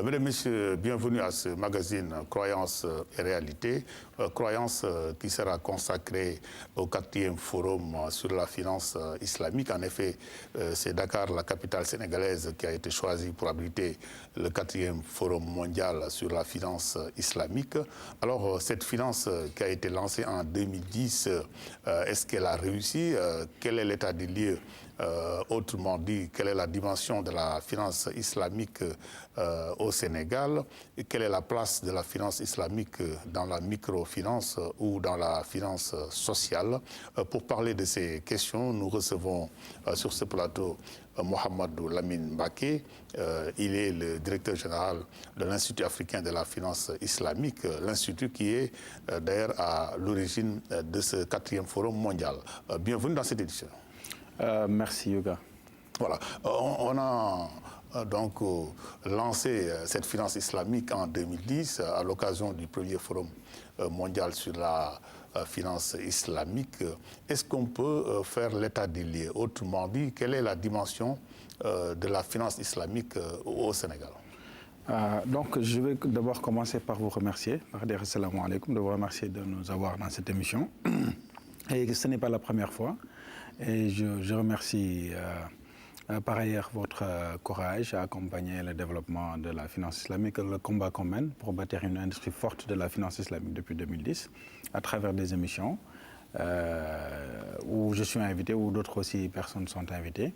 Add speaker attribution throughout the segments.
Speaker 1: Mesdames, Messieurs, bienvenue à ce magazine Croyances et Réalité. Croyances qui sera consacrée au 4e forum sur la finance islamique. En effet, c'est Dakar, la capitale sénégalaise, qui a été choisie pour abriter le 4e forum mondial sur la finance islamique. Alors, cette finance qui a été lancée en 2010, est-ce qu'elle a réussi? Quel est l'état des lieux? Autrement dit, quelle est la dimension de la finance islamique au Sénégal et quelle est la place de la finance islamique dans la microfinance ou dans la finance sociale. Pour parler de ces questions, nous recevons sur ce plateau Mohamedou Lamine Mbacké. Il est le directeur général de l'Institut africain de la finance islamique, l'institut qui est d'ailleurs à l'origine de ce 4e forum mondial. Bienvenue dans cette édition.
Speaker 2: Merci Yoga.
Speaker 1: Voilà, on a donc lancé cette finance islamique en 2010 à l'occasion du 1er forum mondial sur la finance islamique. Est-ce qu'on peut faire l'état des lieux? Autrement dit, quelle est la dimension de la finance islamique au Sénégal?
Speaker 2: Donc, je vais d'abord commencer par vous remercier, par dire assalamu alaikum, de vous remercier de nous avoir dans cette émission. Et ce n'est pas la première fois. Et je remercie par ailleurs votre courage à accompagner le développement de la finance islamique, le combat qu'on mène pour bâtir une industrie forte de la finance islamique depuis 2010, à travers des émissions où je suis invité, où d'autres aussi personnes sont invitées.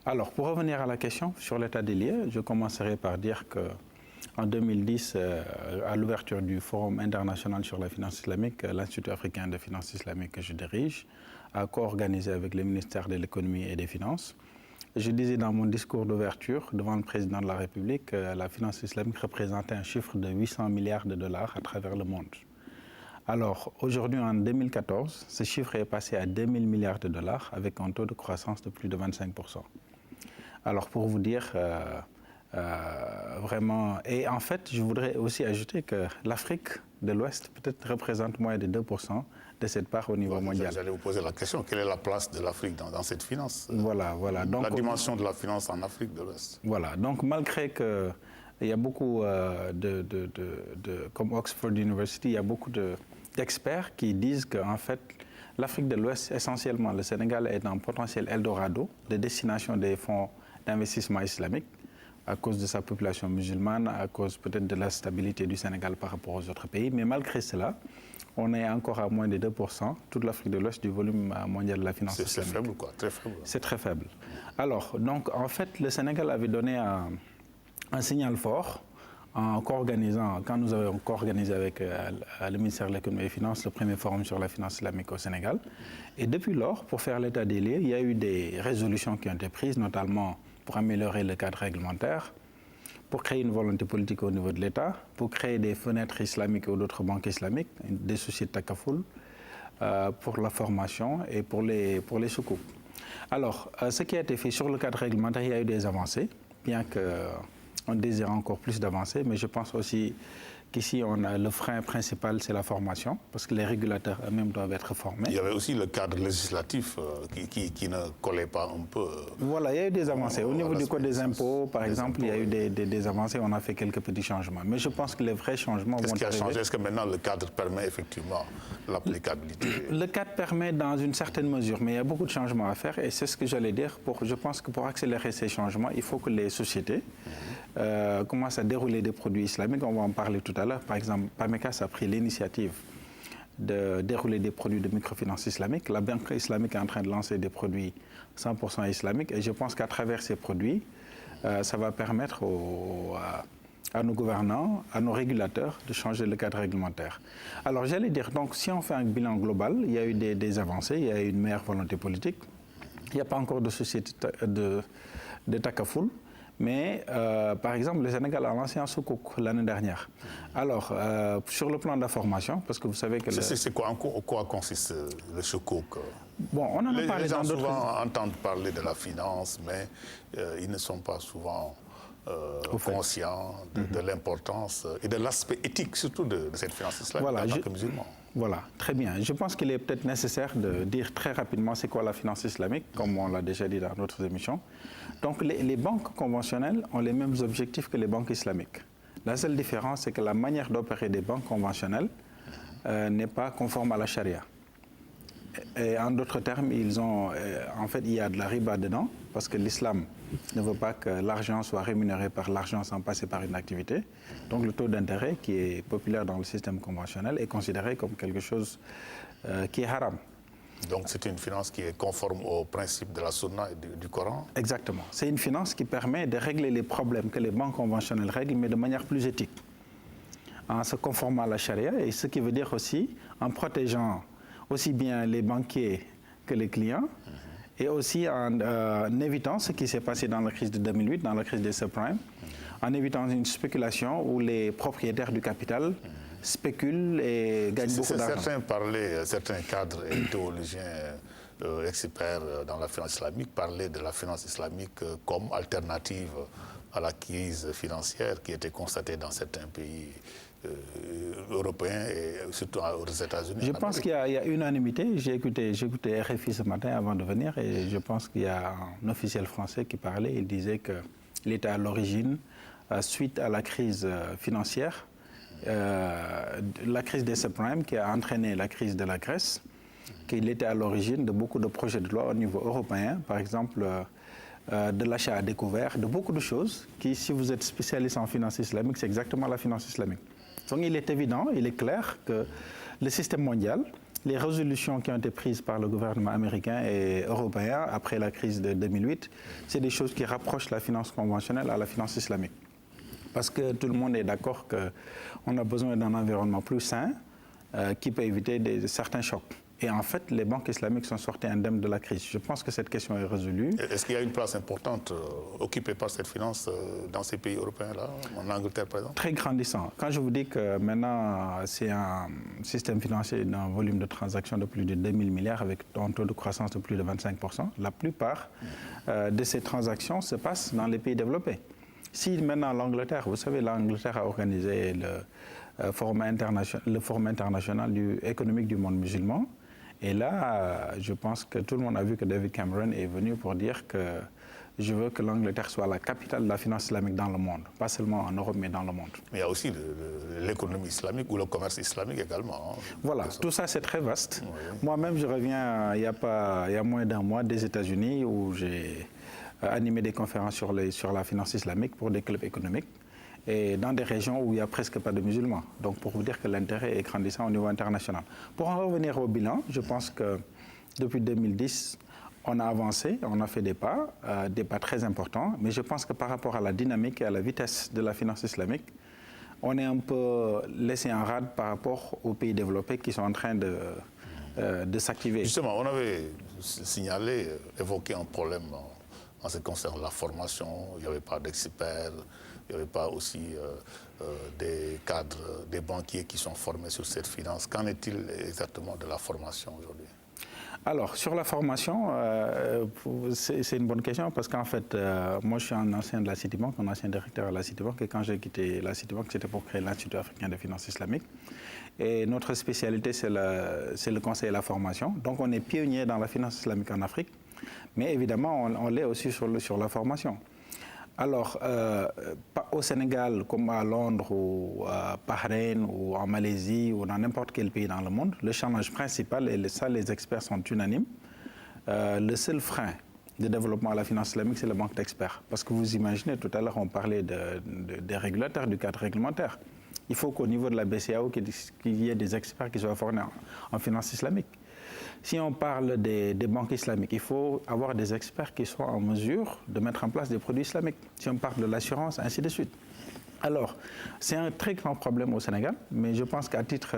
Speaker 2: Alors, pour revenir à la question sur l'état des lieux, je commencerai par dire qu'en 2010, à l'ouverture du Forum international sur la finance islamique, l'Institut africain de finance islamique que je dirige a co-organisé avec le ministère de l'économie et des finances. Je disais dans mon discours d'ouverture devant le président de la République que la finance islamique représentait un chiffre de 800 milliards de dollars à travers le monde. Alors aujourd'hui, en 2014, ce chiffre est passé à 2000 milliards de dollars avec un taux de croissance de plus de 25%. Alors pour vous dire vraiment, et en fait, je voudrais aussi ajouter que l'Afrique de l'Ouest peut-être représente moins de 2% de cette part au niveau mondial.
Speaker 1: J'allais vous poser la question, quelle est la place de l'Afrique dans cette finance?
Speaker 2: Voilà. Donc,
Speaker 1: la dimension de la finance en Afrique de l'Ouest.
Speaker 2: Voilà, donc malgré qu'il y a beaucoup comme Oxford University, il y a beaucoup d'experts qui disent qu'en fait, l'Afrique de l'Ouest, essentiellement le Sénégal, est un potentiel Eldorado de destination des fonds d'investissement islamique à cause de sa population musulmane, à cause peut-être de la stabilité du Sénégal par rapport aux autres pays. Mais malgré cela, on est encore à moins de 2%, toute l'Afrique de l'Ouest, du volume mondial de la finance islamique.
Speaker 1: C'est faible, quoi, très faible.
Speaker 2: C'est très faible. Alors, donc, en fait, le Sénégal avait donné un signal fort en co-organisant, quand nous avons co-organisé avec le ministère de l'économie et des finances, le 1er forum sur la finance islamique au Sénégal. Et depuis lors, pour faire l'état des lieux, il y a eu des résolutions qui ont été prises, notamment pour améliorer le cadre réglementaire, pour créer une volonté politique au niveau de l'État, pour créer des fenêtres islamiques ou d'autres banques islamiques, des soucis de takafoul, pour la formation et pour les soukouk. Alors, ce qui a été fait sur le cadre réglementaire, il y a eu des avancées, bien qu'on désire encore plus d'avancées, mais je pense aussi qu'ici, le frein principal, c'est la formation, parce que les régulateurs eux-mêmes doivent être formés.
Speaker 1: Il y avait aussi le cadre législatif qui ne collait pas un peu.
Speaker 2: Voilà, il y a eu des avancées. Au niveau du code des impôts, par exemple, il y a eu des avancées, on a fait quelques petits changements. Mais je pense que les vrais changements vont arriver.
Speaker 1: Qu'est-ce qui a changé? Est-ce que maintenant le cadre permet effectivement l'applicabilité? Le
Speaker 2: cadre permet dans une certaine mesure, mais il y a beaucoup de changements à faire. Et c'est ce que j'allais dire. Je pense que pour accélérer ces changements, il faut que les sociétés commencent à dérouler des produits islamiques. On va en parler tout à l'heure. Par exemple, PAMECAS a pris l'initiative de dérouler des produits de microfinance islamique. La Banque islamique est en train de lancer des produits 100% islamiques. Et je pense qu'à travers ces produits, ça va permettre à nos gouvernants, à nos régulateurs de changer le cadre réglementaire. Alors j'allais dire, donc si on fait un bilan global, il y a eu des avancées, il y a eu une meilleure volonté politique. Il n'y a pas encore de société de takafoul. Mais, par exemple, le Sénégal a lancé un soukouk l'année dernière. Alors, sur le plan de la formation, parce que vous savez que...
Speaker 1: C'est quoi, en quoi consiste le soukouk?
Speaker 2: Bon, on en a parlé dans d'autres...
Speaker 1: Les gens souvent entendent parler de la finance, mais ils ne sont pas souvent conscients de l'importance et de l'aspect éthique, surtout de cette finance islamique en tant que musulman.
Speaker 2: Voilà, très bien. Je pense qu'il est peut-être nécessaire de dire très rapidement c'est quoi la finance islamique, comme on l'a déjà dit dans d'autres émissions. Donc les banques conventionnelles ont les mêmes objectifs que les banques islamiques. La seule différence, c'est que la manière d'opérer des banques conventionnelles n'est pas conforme à la charia. Et en d'autres termes, en fait, il y a de la riba dedans, parce que l'islam ne veut pas que l'argent soit rémunéré par l'argent sans passer par une activité. Donc le taux d'intérêt, qui est populaire dans le système conventionnel, est considéré comme quelque chose qui est haram.
Speaker 1: Donc c'est une finance qui est conforme aux principes de la Sunna et du Coran?
Speaker 2: Exactement. C'est une finance qui permet de régler les problèmes que les banques conventionnelles règlent, mais de manière plus éthique, en se conformant à la charia, et ce qui veut dire aussi en protégeant aussi bien les banquiers que les clients, et aussi en évitant ce qui s'est passé dans la crise de 2008, dans la crise des subprimes, en évitant une spéculation où les propriétaires du capital spéculent et gagnent beaucoup d'argent.
Speaker 1: Certains cadres et théologiens experts dans la finance islamique parlaient de la finance islamique comme alternative à la crise financière qui était constatée dans certains pays européens et surtout aux États-Unis.
Speaker 2: Je pense qu'il y a unanimité. J'ai écouté RFI ce matin avant de venir et je pense qu'il y a un officiel français qui parlait. Il disait qu'il était à l'origine, suite à la crise financière, la crise des subprimes qui a entraîné la crise de la Grèce, qu'il était à l'origine de beaucoup de projets de loi au niveau européen, par exemple de l'achat à découvert, de beaucoup de choses qui, si vous êtes spécialiste en finance islamique, c'est exactement la finance islamique. Donc il est évident, il est clair que le système mondial, les résolutions qui ont été prises par le gouvernement américain et européen après la crise de 2008, c'est des choses qui rapprochent la finance conventionnelle à la finance islamique. Parce que tout le monde est d'accord qu'on a besoin d'un environnement plus sain qui peut éviter certains chocs. Et en fait, les banques islamiques sont sorties indemnes de la crise. Je pense que cette question est résolue.
Speaker 1: Est-ce qu'il y a une place importante occupée par cette finance dans ces pays européens-là, en Angleterre par exemple?
Speaker 2: Très grandissant. Quand je vous dis que maintenant, c'est un système financier d'un volume de transactions de plus de 2000 milliards avec un taux de croissance de plus de 25%, la plupart de ces transactions se passent dans les pays développés. Si maintenant l'Angleterre, vous savez, l'Angleterre a organisé le forum international économique du monde musulman. Et là, je pense que tout le monde a vu que David Cameron est venu pour dire que je veux que l'Angleterre soit la capitale de la finance islamique dans le monde. Pas seulement en Europe, mais dans le monde.
Speaker 1: Mais il y a aussi l'économie islamique ou le commerce islamique également.
Speaker 2: Voilà, tout ça c'est très vaste.
Speaker 1: Oui.
Speaker 2: Moi-même, je reviens il y a moins d'un mois des États-Unis où j'ai animé des conférences sur la finance islamique pour des clubs économiques et dans des régions où il n'y a presque pas de musulmans. Donc pour vous dire que l'intérêt est grandissant au niveau international. Pour en revenir au bilan, je pense que depuis 2010, on a avancé, on a fait des pas très importants, mais je pense que par rapport à la dynamique et à la vitesse de la finance islamique, on est un peu laissé en rade par rapport aux pays développés qui sont en train de s'activer.
Speaker 1: Justement, on avait signalé, évoqué un problème en ce qui concerne la formation. Il n'y avait pas d'experts, il n'y avait pas aussi des cadres, des banquiers qui sont formés sur cette finance. Qu'en est-il exactement de la formation aujourd'hui?
Speaker 2: Alors, sur la formation, c'est une bonne question parce qu'en fait, moi je suis un ancien de la Citibank, un ancien directeur à la Citibank, et quand j'ai quitté la Citibank, c'était pour créer l'Institut africain de finance islamique. Et notre spécialité, c'est le conseil et la formation. Donc on est pionnier dans la finance islamique en Afrique, mais évidemment, on l'est aussi sur la formation. Alors, au Sénégal, comme à Londres, ou à Bahreïn, ou en Malaisie, ou dans n'importe quel pays dans le monde, le challenge principal, et ça les experts sont unanimes, le seul frein de développement à la finance islamique, c'est le manque d'experts. Parce que vous imaginez, tout à l'heure, on parlait des régulateurs, du cadre réglementaire. Il faut qu'au niveau de la BCEAO, qu'il y ait des experts qui soient formés en finance islamique. Si on parle des banques islamiques, il faut avoir des experts qui soient en mesure de mettre en place des produits islamiques. Si on parle de l'assurance, ainsi de suite. Alors, c'est un très grand problème au Sénégal, mais je pense qu'à titre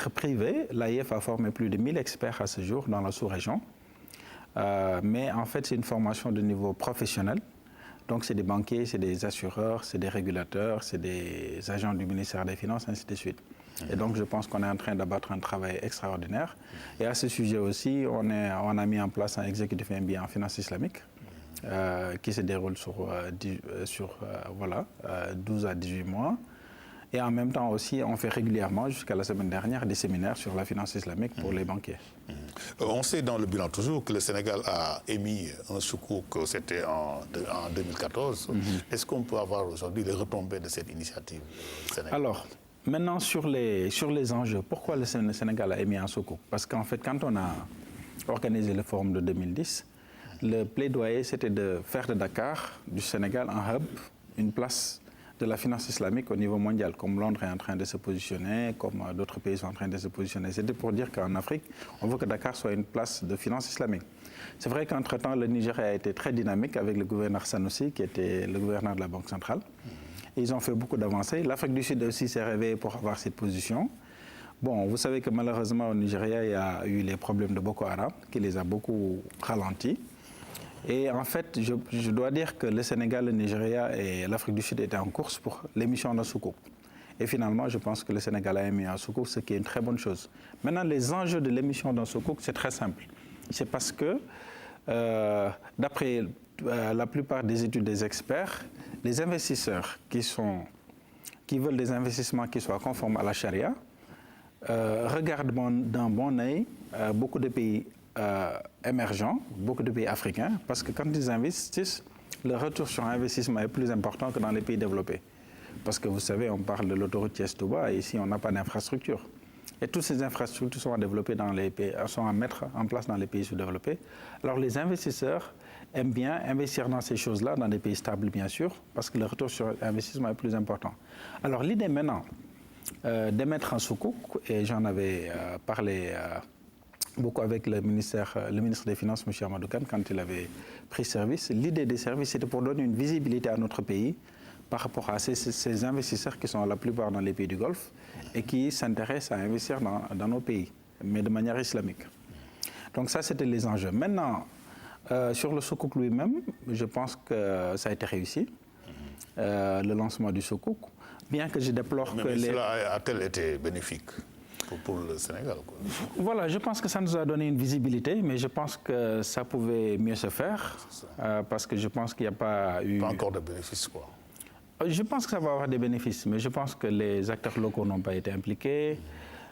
Speaker 2: privé, l'AIF a formé plus de 1000 experts à ce jour dans la sous-région. Mais en fait, c'est une formation de niveau professionnel. Donc, c'est des banquiers, c'est des assureurs, c'est des régulateurs, c'est des agents du ministère des Finances, ainsi de suite. Et donc, je pense qu'on est en train d'abattre un travail extraordinaire. Et à ce sujet aussi, on a mis en place un exécutif MBA en finance islamique qui se déroule sur 12 à 18 mois. Et en même temps aussi, on fait régulièrement, jusqu'à la semaine dernière, des séminaires sur la finance islamique pour les banquiers.
Speaker 1: On sait dans le bilan toujours que le Sénégal a émis un soukouk, c'était en 2014. Est-ce qu'on peut avoir aujourd'hui les retombées de cette initiative sénégalaise?
Speaker 2: Alors, maintenant sur les enjeux, pourquoi le Sénégal a émis un soukouk? Parce qu'en fait, quand on a organisé le forum de 2010, le plaidoyer, c'était de faire de Dakar, du Sénégal, un hub, une place de la finance islamique au niveau mondial, comme Londres est en train de se positionner, comme d'autres pays sont en train de se positionner. C'était pour dire qu'en Afrique, on veut que Dakar soit une place de finance islamique. C'est vrai qu'entre-temps, le Nigeria a été très dynamique avec le gouverneur Sanoussi, qui était le gouverneur de la Banque centrale. Et ils ont fait beaucoup d'avancées. L'Afrique du Sud aussi s'est réveillée pour avoir cette position. Bon, vous savez que malheureusement, au Nigeria, il y a eu les problèmes de Boko Haram, qui les a beaucoup ralentis. Et en fait, je dois dire que le Sénégal, le Nigeria et l'Afrique du Sud étaient en course pour l'émission d'un soukouk. Et finalement, je pense que le Sénégal a émis un soukouk, ce qui est une très bonne chose. Maintenant, les enjeux de l'émission d'un soukouk, c'est très simple. C'est parce que, d'après la plupart des études des experts, les investisseurs qui veulent des investissements qui soient conformes à la charia regardent d'un bon œil beaucoup de pays émergents, beaucoup de pays africains, parce que quand ils investissent, le retour sur investissement est plus important que dans les pays développés. Parce que vous savez, on parle de l'autoroute Thiès-Touba, et ici on n'a pas d'infrastructure. Et toutes ces infrastructures sont développées dans les pays, sont à mettre en place dans les pays sous-développés. Alors les investisseurs aiment bien investir dans ces choses-là, dans des pays stables bien sûr, parce que le retour sur investissement est plus important. Alors l'idée maintenant d'émettre un soukouk, et j'en avais parlé beaucoup avec le ministre des Finances, M. Amadou Kane, quand il avait pris service. L'idée des services, c'était pour donner une visibilité à notre pays par rapport à ces investisseurs qui sont la plupart dans les pays du Golfe et qui s'intéressent à investir dans nos pays, mais de manière islamique. Donc ça, c'était les enjeux. Maintenant, sur le soukouk lui-même, je pense que ça a été réussi, le lancement du soukouk, bien que je déplore que
Speaker 1: cela a-t-il été bénéfique pour le Sénégal, quoi?
Speaker 2: Voilà, je pense que ça nous a donné une visibilité, mais je pense que ça pouvait mieux se faire, parce que je pense qu'il n'y a pas eu...
Speaker 1: Pas encore de bénéfices, quoi.
Speaker 2: Je pense que ça va avoir des bénéfices, mais je pense que les acteurs locaux n'ont pas été impliqués.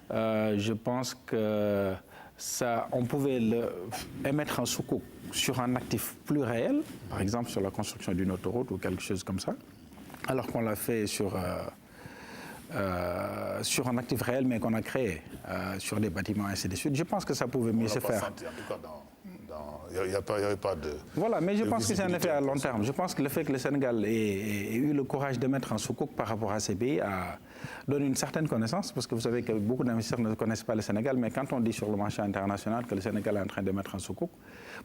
Speaker 2: Je pense que on pouvait émettre un soukouk sur un actif plus réel, par exemple sur la construction d'une autoroute ou quelque chose comme ça, alors qu'on l'a fait sur un actif réel, mais qu'on a créé sur des bâtiments, ainsi de suite. Je pense que ça pouvait mieux se faire.
Speaker 1: Senti, en tout cas, il n'y avait pas de...
Speaker 2: Voilà, mais je pense que c'est un effet à long terme. Je pense que le fait que le Sénégal ait eu le courage de mettre un soukouk par rapport à ces pays donne une certaine connaissance, parce que vous savez que beaucoup d'investisseurs ne connaissent pas le Sénégal, mais quand on dit sur le marché international que le Sénégal est en train de mettre un soukouk,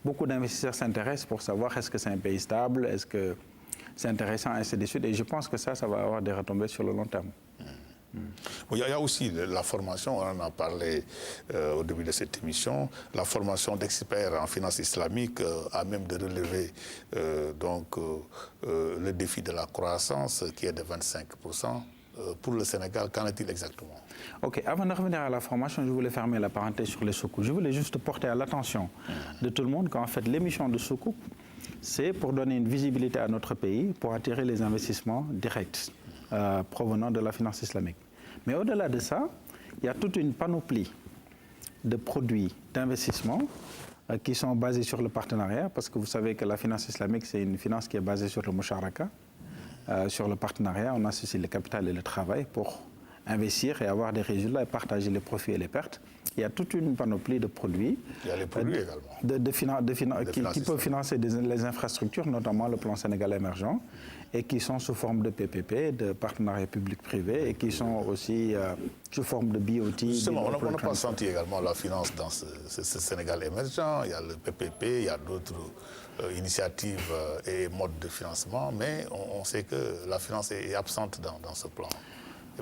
Speaker 2: beaucoup d'investisseurs s'intéressent pour savoir est-ce que c'est un pays stable, est-ce que c'est intéressant, ainsi de suite. Et je pense que ça va avoir des retombées sur le long terme.
Speaker 1: Il y a aussi la formation, on en a parlé au début de cette émission, la formation d'experts en finance islamique à même de relever le défi de la croissance qui est de 25%. Pour le Sénégal, qu'en est-il exactement?
Speaker 2: Ok, avant de revenir à la formation, je voulais fermer la parenthèse sur les soukouks. Je voulais juste porter à l'attention de tout le monde qu'en fait l'émission de soukouk, c'est pour donner une visibilité à notre pays, pour attirer les investissements directs provenant de la finance islamique. Mais au-delà de ça, il y a toute une panoplie de produits d'investissement qui sont basés sur le partenariat, parce que vous savez que la finance islamique, c'est une finance qui est basée sur le musharaka, sur le partenariat. On associe le capital et le travail pour investir et avoir des résultats et partager les profits et les pertes. Il y a toute une panoplie de produits.
Speaker 1: Il y a les produits également.
Speaker 2: Qui peuvent financer les infrastructures, notamment le plan Sénégal émergent, et qui sont sous forme de PPP, de partenariat public-privé, et qui sont aussi sous forme de BOT.
Speaker 1: Justement, on n'a pas senti également la finance dans ce Sénégal émergent. Il y a le PPP, il y a d'autres initiatives et modes de financement, mais on sait que la finance est absente dans ce plan.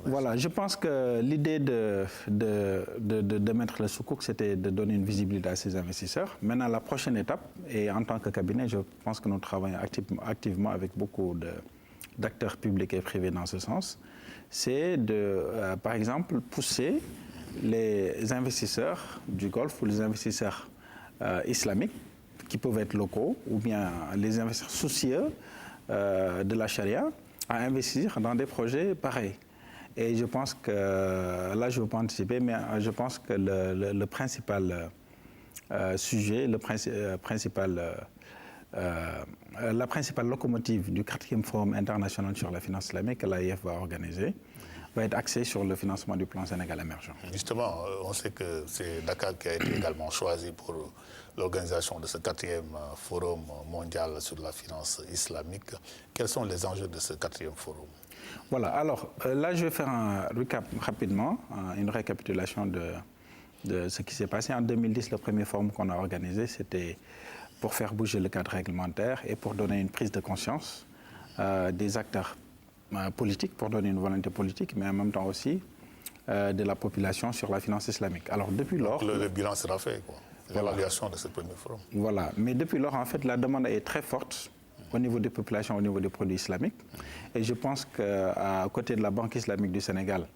Speaker 2: Voilà, je pense que l'idée de mettre le soukouk, c'était de donner une visibilité à ces investisseurs. Maintenant, la prochaine étape, et en tant que cabinet, je pense que nous travaillons activement avec beaucoup d'acteurs publics et privés dans ce sens, c'est de, par exemple, pousser les investisseurs du Golfe ou les investisseurs islamiques, qui peuvent être locaux, ou bien les investisseurs soucieux de la charia, à investir dans des projets pareils. Et je pense que, là je ne veux pas anticiper, mais je pense que le principal sujet, la principale locomotive du 4e Forum international sur la finance islamique que l'AIF va organiser va être axée sur le financement du plan Sénégal émergent.
Speaker 1: Justement, on sait que c'est Dakar qui a été également choisi pour l'organisation de ce 4e Forum mondial sur la finance islamique. Quels sont les enjeux de ce 4e Forum?
Speaker 2: Voilà, alors là je vais faire un recap rapidement, une récapitulation de ce qui s'est passé. En 2010, le premier forum qu'on a organisé, c'était pour faire bouger le cadre réglementaire et pour donner une prise de conscience des acteurs politiques, pour donner une volonté politique, mais en même temps aussi de la population sur la finance islamique. Alors depuis lors...
Speaker 1: Le bilan sera fait, quoi. L'évaluation de ce premier forum.
Speaker 2: Voilà, mais depuis lors, en fait, la demande est très forte au niveau des populations, au niveau des produits islamiques. Et je pense qu'à côté de la Banque islamique du Sénégal,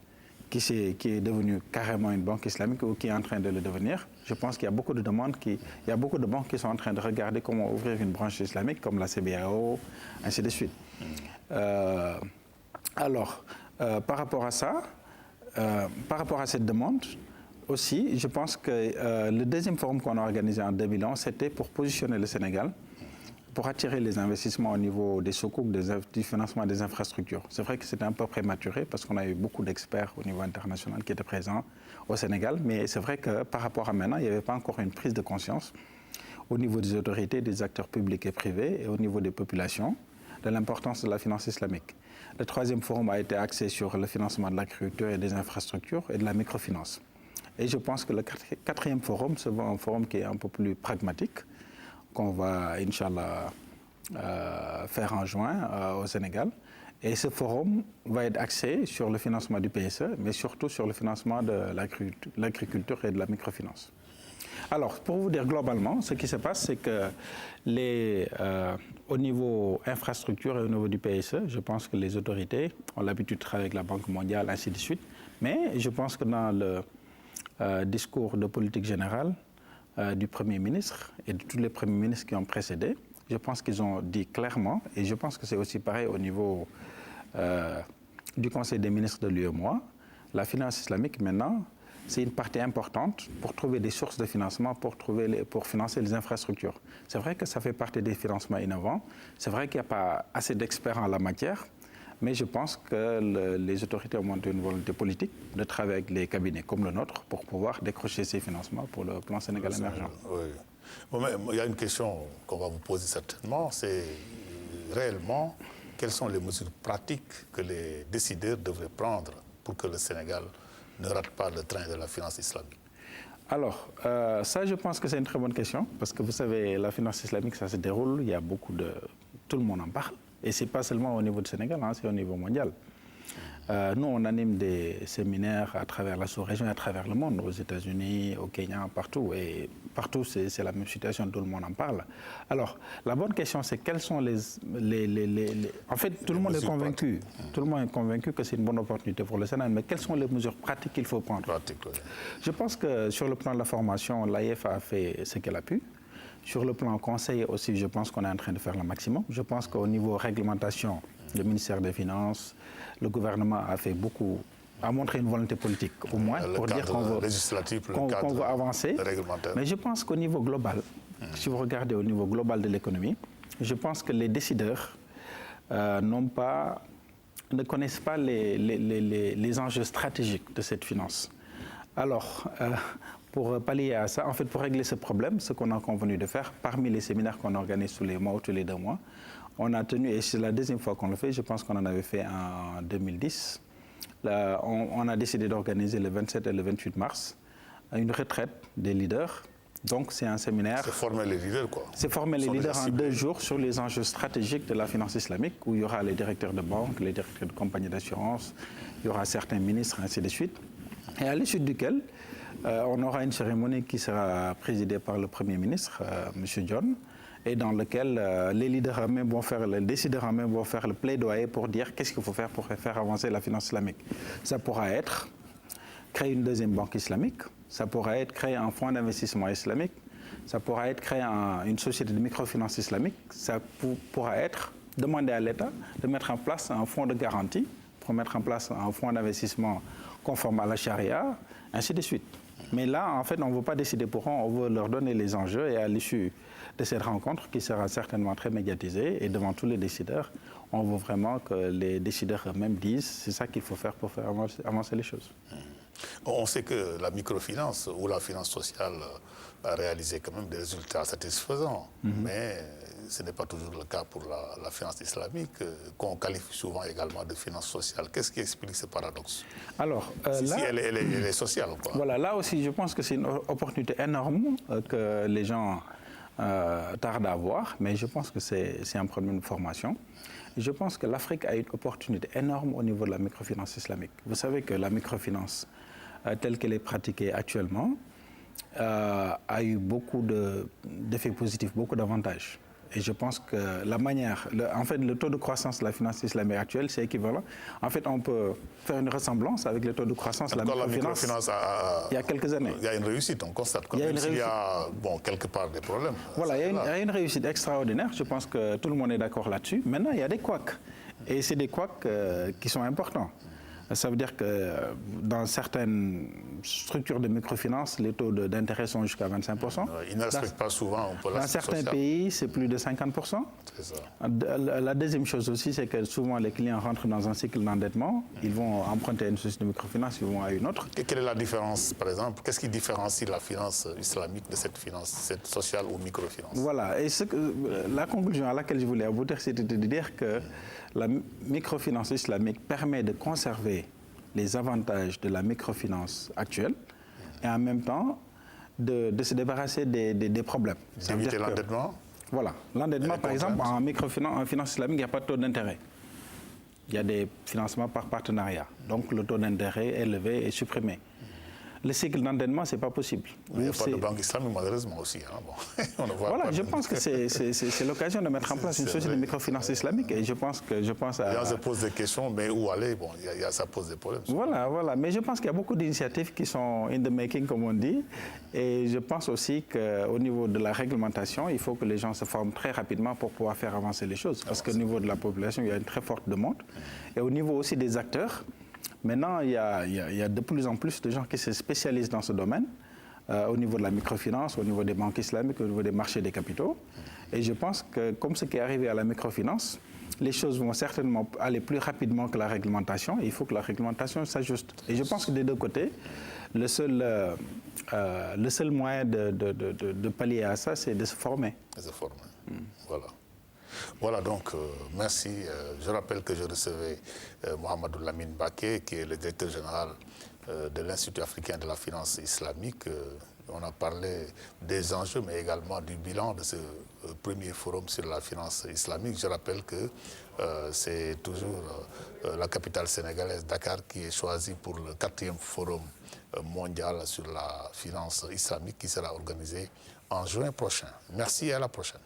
Speaker 2: qui est devenue carrément une banque islamique ou qui est en train de le devenir, je pense qu'il y a beaucoup de demandes, il y a beaucoup de banques qui sont en train de regarder comment ouvrir une branche islamique comme la CBAO, ainsi de suite. Par rapport à ça, par rapport à cette demande, aussi, je pense que le deuxième forum qu'on a organisé en 2011, c'était pour positionner le Sénégal, pour attirer les investissements au niveau des soukouk, du financement des infrastructures. C'est vrai que c'était un peu prématuré parce qu'on a eu beaucoup d'experts au niveau international qui étaient présents au Sénégal, mais c'est vrai que par rapport à maintenant, il n'y avait pas encore une prise de conscience au niveau des autorités, des acteurs publics et privés et au niveau des populations de l'importance de la finance islamique. Le 3e forum a été axé sur le financement de l'agriculture et des infrastructures et de la microfinance. Et je pense que le 4e forum sera un forum qui est un peu plus pragmatique, qu'on va, Inch'Allah, faire en juin au Sénégal. Et ce forum va être axé sur le financement du PSE, mais surtout sur le financement de l'agriculture et de la microfinance. Alors, pour vous dire globalement, ce qui se passe, c'est que au niveau infrastructure et au niveau du PSE, je pense que les autorités ont l'habitude de travailler avec la Banque mondiale, ainsi de suite. Mais je pense que dans le discours de politique générale du Premier ministre et de tous les premiers ministres qui ont précédé, je pense qu'ils ont dit clairement, et je pense que c'est aussi pareil au niveau du Conseil des ministres de l'UEMOA, la finance islamique maintenant, c'est une partie importante pour trouver des sources de financement, pour financer les infrastructures. C'est vrai que ça fait partie des financements innovants, c'est vrai qu'il n'y a pas assez d'experts en la matière, mais je pense que les autorités ont montré une volonté politique de travailler avec les cabinets comme le nôtre pour pouvoir décrocher ces financements pour le plan Sénégal émergent.
Speaker 1: Oui. Bon, mais il y a une question qu'on va vous poser certainement, c'est réellement quelles sont les mesures pratiques que les décideurs devraient prendre pour que le Sénégal ne rate pas le train de la finance islamique?
Speaker 2: Alors, ça je pense que c'est une très bonne question, parce que vous savez, la finance islamique, ça se déroule, il y a beaucoup de... Tout le monde en parle. Et ce n'est pas seulement au niveau du Sénégal, hein, c'est au niveau mondial. Nous, on anime des séminaires à travers la sous-région et à travers le monde, aux États-Unis, au Kenya, partout. Et partout, c'est la même situation, tout le monde en parle. Alors, la bonne question, c'est quels sont En fait, tout le monde est convaincu. Tout le monde est convaincu que c'est une bonne opportunité pour le Sénégal, mais quelles sont les mesures pratiques qu'il faut prendre? Je pense que sur le plan de la formation, l'AIF a fait ce qu'elle a pu. Sur le plan conseil aussi, je pense qu'on est en train de faire le maximum. Je pense qu'au niveau réglementation, le ministère des Finances, le gouvernement a montré une volonté politique, au moins, pour dire qu'on veut avancer. Mais je pense qu'au niveau global, si vous regardez au niveau global de l'économie, je pense que les décideurs ne connaissent pas les enjeux stratégiques de cette finance. Alors, pour pallier à ça, en fait, pour régler ce problème, ce qu'on a convenu de faire, parmi les séminaires qu'on organise tous les mois ou tous les 2 mois, on a tenu, et c'est la deuxième fois qu'on le fait, je pense qu'on en avait fait en 2010, là, on a décidé d'organiser le 27 et le 28 mars une retraite des leaders. Donc c'est un séminaire...
Speaker 1: C'est former les leaders, quoi.
Speaker 2: C'est former les leaders en 2 jours sur les enjeux stratégiques de la finance islamique, où il y aura les directeurs de banque, les directeurs de compagnies d'assurance, il y aura certains ministres, ainsi de suite. Et à l'issue duquel, on aura une cérémonie qui sera présidée par le Premier ministre, M. John, et dans lequel les leaders eux-mêmes vont faire, les décideurs eux-mêmes vont faire le plaidoyer pour dire qu'est-ce qu'il faut faire pour faire avancer la finance islamique. Ça pourra être créer une deuxième banque islamique, ça pourra être créer un fonds d'investissement islamique, ça pourra être créer une société de microfinance islamique, ça pourra être demander à l'État de mettre en place un fonds de garantie faut mettre en place un fonds d'investissement conforme à la charia, ainsi de suite. Mais là, en fait, on ne veut pas décider pour eux, on veut leur donner les enjeux et à l'issue de cette rencontre, qui sera certainement très médiatisée, et devant tous les décideurs, on veut vraiment que les décideurs eux-mêmes disent c'est ça qu'il faut faire pour faire avancer les choses.
Speaker 1: On sait que la microfinance ou la finance sociale a réalisé quand même des résultats satisfaisants, mais ce n'est pas toujours le cas pour la finance islamique, qu'on qualifie souvent également de finance sociale. Qu'est-ce qui explique ce paradoxe?
Speaker 2: Alors,
Speaker 1: si elle est sociale, quoi.
Speaker 2: Voilà, là aussi, je pense que c'est une opportunité énorme que les gens tardent à avoir, mais je pense que c'est un problème de formation. Je pense que l'Afrique a une opportunité énorme au niveau de la microfinance islamique. Vous savez que la microfinance, telle qu'elle est pratiquée actuellement, a eu beaucoup d'effets positifs, beaucoup d'avantages. Et je pense que la manière, en fait, le taux de croissance de la finance islamique actuelle, c'est équivalent. En fait, on peut faire une ressemblance avec le taux de croissance de la microfinance il y a quelques années.
Speaker 1: Il y a une réussite, on constate. Même s'il y a, quelque part des problèmes.
Speaker 2: Voilà, il y a une réussite extraordinaire. Je pense que tout le monde est d'accord là-dessus. Maintenant, il y a des couacs. Et c'est des couacs qui sont importants. Ça veut dire que dans certaines structures de microfinance, les taux d'intérêt sont jusqu'à 25%.
Speaker 1: Ils ne respectent pas souvent.
Speaker 2: Dans certains pays, c'est plus de 50%.
Speaker 1: C'est ça.
Speaker 2: La deuxième chose aussi, c'est que souvent les clients rentrent dans un cycle d'endettement. Ils vont emprunter à une société de microfinance, ils vont à une autre.
Speaker 1: Et quelle est la différence, par exemple? Qu'est-ce qui différencie la finance islamique de cette finance, cette sociale ou microfinance?
Speaker 2: Voilà. Et la conclusion à laquelle je voulais aboutir, c'était de dire que la microfinance islamique permet de conserver les avantages de la microfinance actuelle et en même temps de se débarrasser des problèmes.
Speaker 1: D'éviter l'endettement?
Speaker 2: Voilà. L'endettement, par exemple, en microfinance, en finance islamique, il n'y a pas de taux d'intérêt. Il y a des financements par partenariat. Donc le taux d'intérêt élevé est supprimé. Le cycle d'endettement, ce n'est pas possible.
Speaker 1: Il n'y a pas de banque islamique, malheureusement, aussi. Hein. Bon,
Speaker 2: voilà, je pense que c'est l'occasion de mettre en place une société de microfinance islamique. Et je pense à...
Speaker 1: Les gens se posent des questions, mais où aller? Bon, ça pose des problèmes.
Speaker 2: Voilà. Mais je pense qu'il y a beaucoup d'initiatives qui sont in the making, comme on dit. Et je pense aussi qu'au niveau de la réglementation, il faut que les gens se forment très rapidement pour pouvoir faire avancer les choses. Parce qu'au niveau de la population, il y a une très forte demande. Et au niveau aussi des acteurs, maintenant, il y a de plus en plus de gens qui se spécialisent dans ce domaine, au niveau de la microfinance, au niveau des banques islamiques, au niveau des marchés des capitaux. Et je pense que, comme ce qui est arrivé à la microfinance, les choses vont certainement aller plus rapidement que la réglementation. Et il faut que la réglementation s'ajuste. Et je pense que des deux côtés, le seul moyen de pallier à ça, c'est de se former.
Speaker 1: De se former, voilà. Voilà, donc, merci. Je rappelle que je recevais Mohamedou Lamine Baké, qui est le directeur général de l'Institut africain de la finance islamique. On a parlé des enjeux, mais également du bilan de ce premier forum sur la finance islamique. Je rappelle que c'est toujours la capitale sénégalaise, Dakar, qui est choisie pour le 4e forum mondial sur la finance islamique qui sera organisé en juin prochain. Merci et à la prochaine.